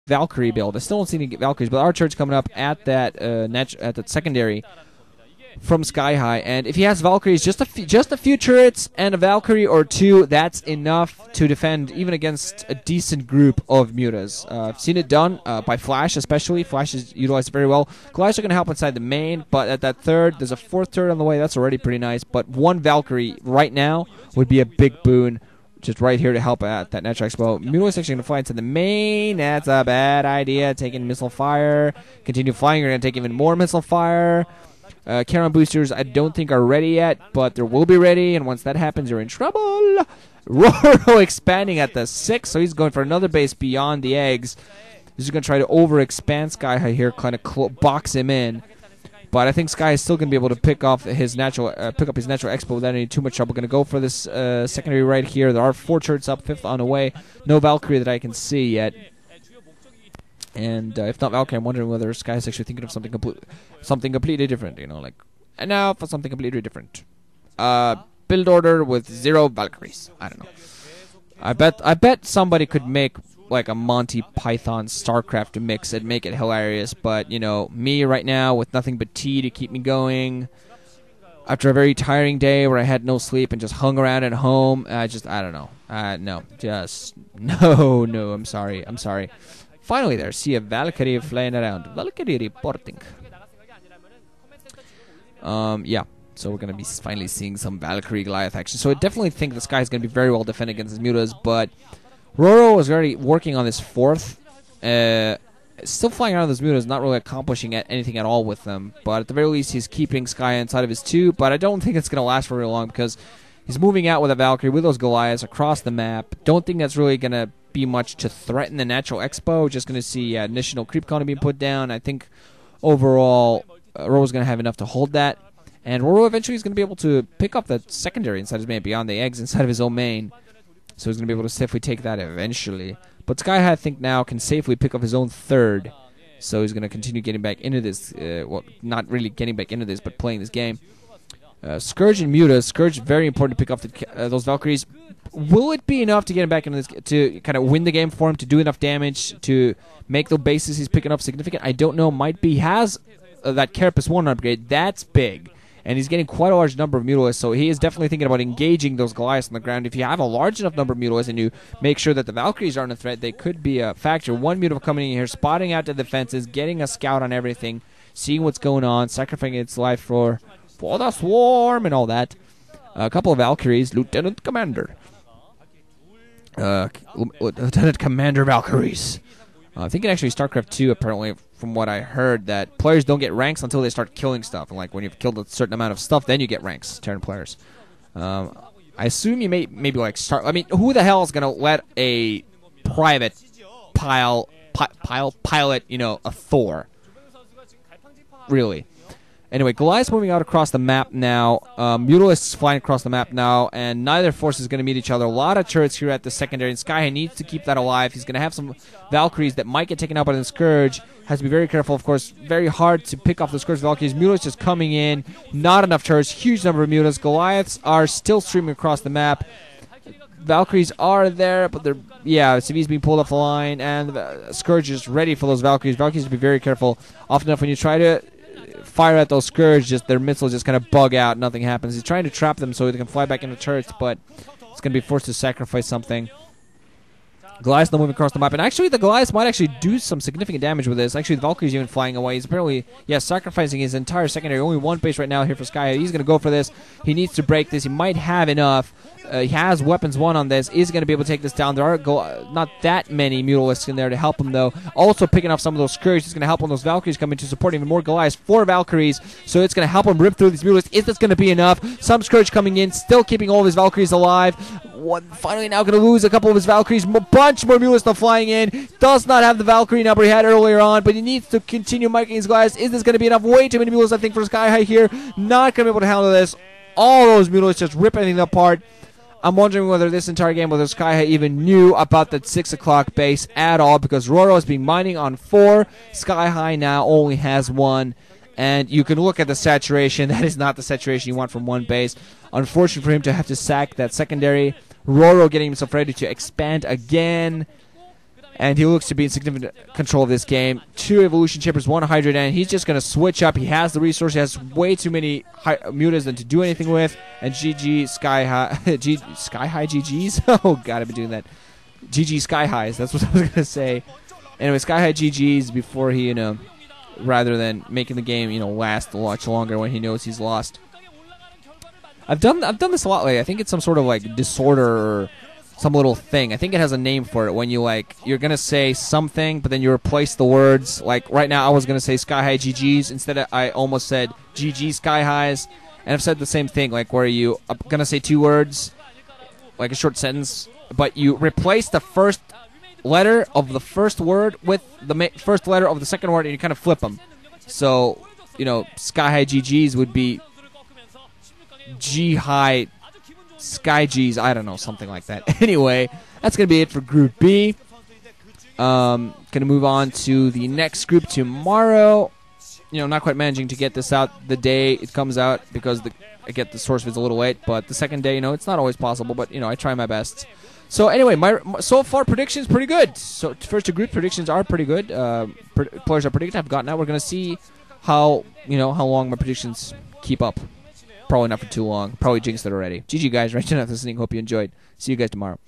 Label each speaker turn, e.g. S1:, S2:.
S1: Valkyrie build. I still don't see any Valkyries, but Archer's coming up at that secondary from sKyHigh, and if he has Valkyries, just a few turrets and a Valkyrie or two, that's enough to defend even against a decent group of mutas. I've seen it done by Flash, especially. Flash is utilized very well. Goliaths are going to help inside the main, but at that third, there's a fourth turret on the way. That's already pretty nice, but one Valkyrie right now would be a big boon. Just right here to help out that Natural Expo. Mule is actually going to fly into the main. That's a bad idea. Taking missile fire. Continue flying. You're going to take even more missile fire. Terran boosters I don't think are ready yet, but they will be ready. And once that happens, you're in trouble. RorO expanding at the 6, so he's going for another base beyond the eggs. He's going to try to overexpand sKyHigh here, kind of box him in. But I think Sky is still going to be able to pick up his natural expo without any too much trouble. Going to go for this secondary right here. There are 4 turrets up, 5th on the way. No Valkyrie that I can see yet. And if not Valkyrie, I'm wondering whether Sky is actually thinking of something completely different. You know, like, and now for something completely different. Build order with 0 Valkyries. I don't know. I bet somebody could make like a Monty Python StarCraft mix and make it hilarious, but you know, me right now with nothing but tea to keep me going after a very tiring day where I had no sleep and just hung around at home, I don't know. No, I'm sorry. Finally there, see a Valkyrie flying around. Valkyrie reporting. Yeah. So we're going to be finally seeing some Valkyrie Goliath action. So I definitely think this guy is going to be very well defended against his mutas, but RorO is already working on this 4th. Still flying around those mutas, not really accomplishing anything at all with them. But at the very least, he's keeping Sky inside of his 2. But I don't think it's going to last for very long because he's moving out with a Valkyrie, with those Goliaths across the map. Don't think that's really going to be much to threaten the Natural Expo. Just going to see additional creep count being put down. I think overall, RorO is going to have enough to hold that. And RorO eventually is going to be able to pick up that secondary inside his main, beyond the eggs inside of his own main. So he's going to be able to safely take that eventually. But sKyHigh, I think, now can safely pick up his own 3rd. So he's going to continue getting back into this. Well, not really getting back into this, but playing this game. Scourge and mutas. Scourge, very important to pick up those Valkyries. Will it be enough to get him back into this, to kind of win the game for him, to do enough damage, to make the bases he's picking up significant? I don't know. Might be. He has that Carapace 1 upgrade. That's big. And he's getting quite a large number of mutalisks, so he is definitely thinking about engaging those Goliaths on the ground. If you have a large enough number of mutalisks and you make sure that the Valkyries aren't a threat, they could be a factor. One mutal coming in here, spotting out the defenses, getting a scout on everything, seeing what's going on, sacrificing its life for the swarm and all that. A couple of Valkyries, Lieutenant Commander. Lieutenant Commander Valkyries. I think in actually StarCraft 2, apparently, from what I heard, that players don't get ranks until they start killing stuff. And like when you've killed a certain amount of stuff, then you get ranks, Terran players. I assume you maybe like start. I mean, who the hell is gonna let a private pilot, you know, a Thor? Really? Anyway, Goliath's moving out across the map now. Mutalisks flying across the map now, and neither force is going to meet each other. A lot of turrets here at the secondary, and sKyHigh needs to keep that alive. He's going to have some Valkyries that might get taken out by the Scourge. Has to be very careful, of course. Very hard to pick off the Scourge Valkyries. Mutalisks just coming in. Not enough turrets. Huge number of mutalisks. Goliaths are still streaming across the map. Valkyries are there, but they're, yeah, CV's being pulled off the line, and the Scourge is ready for those Valkyries. Valkyries, to be very careful. Often enough, when you try to fire at those Scourge, just their missiles just kind of bug out, nothing happens. He's trying to trap them so they can fly back into turrets, but it's going to be forced to sacrifice something. Goliath's now moving across the map, and actually the Goliath might actually do some significant damage with this. Actually, the Valkyrie's even flying away. He's apparently, yeah, sacrificing his entire secondary. Only one base right now here for sKyHigh. He's going to go for this. He needs to break this. He might have enough. He has weapons 1 on this. Is going to be able to take this down. There are not that many mutalisks in there to help him, though. Also picking up some of those Scourge. It's going to help when those Valkyries come in to support even more Goliaths. 4 Valkyries, so it's going to help him rip through these mutalisks. Is this going to be enough? Some Scourge coming in, still keeping all of his Valkyries alive. Finally now going to lose a couple of his Valkyries. A bunch more mutalisks now flying in. Does not have the Valkyrie number he had earlier on, but he needs to continue marking his Goliaths. Is this going to be enough? Way too many mutalisks, I think, for sKyHigh here. Not going to be able to handle this. All those mutalisks just rip anything apart. I'm wondering whether this entire game, whether sKyHigh even knew about that 6 o'clock base at all, because RorO has been mining on 4. sKyHigh now only has 1. And you can look at the saturation. That is not the saturation you want from one base. Unfortunate for him to have to sack that secondary. RorO getting himself ready to expand again. And he looks to be in significant control of this game. 2 evolution chippers, 1 Hydrate, and he's just going to switch up. He has the resource. He has way too many mutas than to do anything with. And GG sKyHigh. sKyHigh GGs? Oh, God, I've been doing that. GG sKyHighs. That's what I was going to say. Anyway, sKyHigh GGs before he, rather than making the game, last much longer when he knows he's lost. I've done this a lot lately. I think it's some sort of, like, disorder or some little thing. I think it has a name for it when you're going to say something, but then you replace the words. Like, right now, I was going to say sKyHigh GGs. Instead, I almost said GG sKyHighs. And I've said the same thing, like, where you are going to say 2 words, like a short sentence, but you replace the first letter of the first word with the first letter of the second word, and you kind of flip them. So, sKyHigh GGs would be G-High sKyGs, I don't know, something like that. Anyway, that's going to be it for Group B. Going to move on to the next group tomorrow. Not quite managing to get this out the day it comes out because I get the source vids a little late. But the second day, it's not always possible, but, I try my best. So anyway, my so far predictions pretty good. So first 2 group predictions are pretty good. Players are predicted. I've gotten out. We're going to see how long my predictions keep up. Probably not for too long. Probably jinxed it already. GG, guys. Right now, listening. Hope you enjoyed. See you guys tomorrow.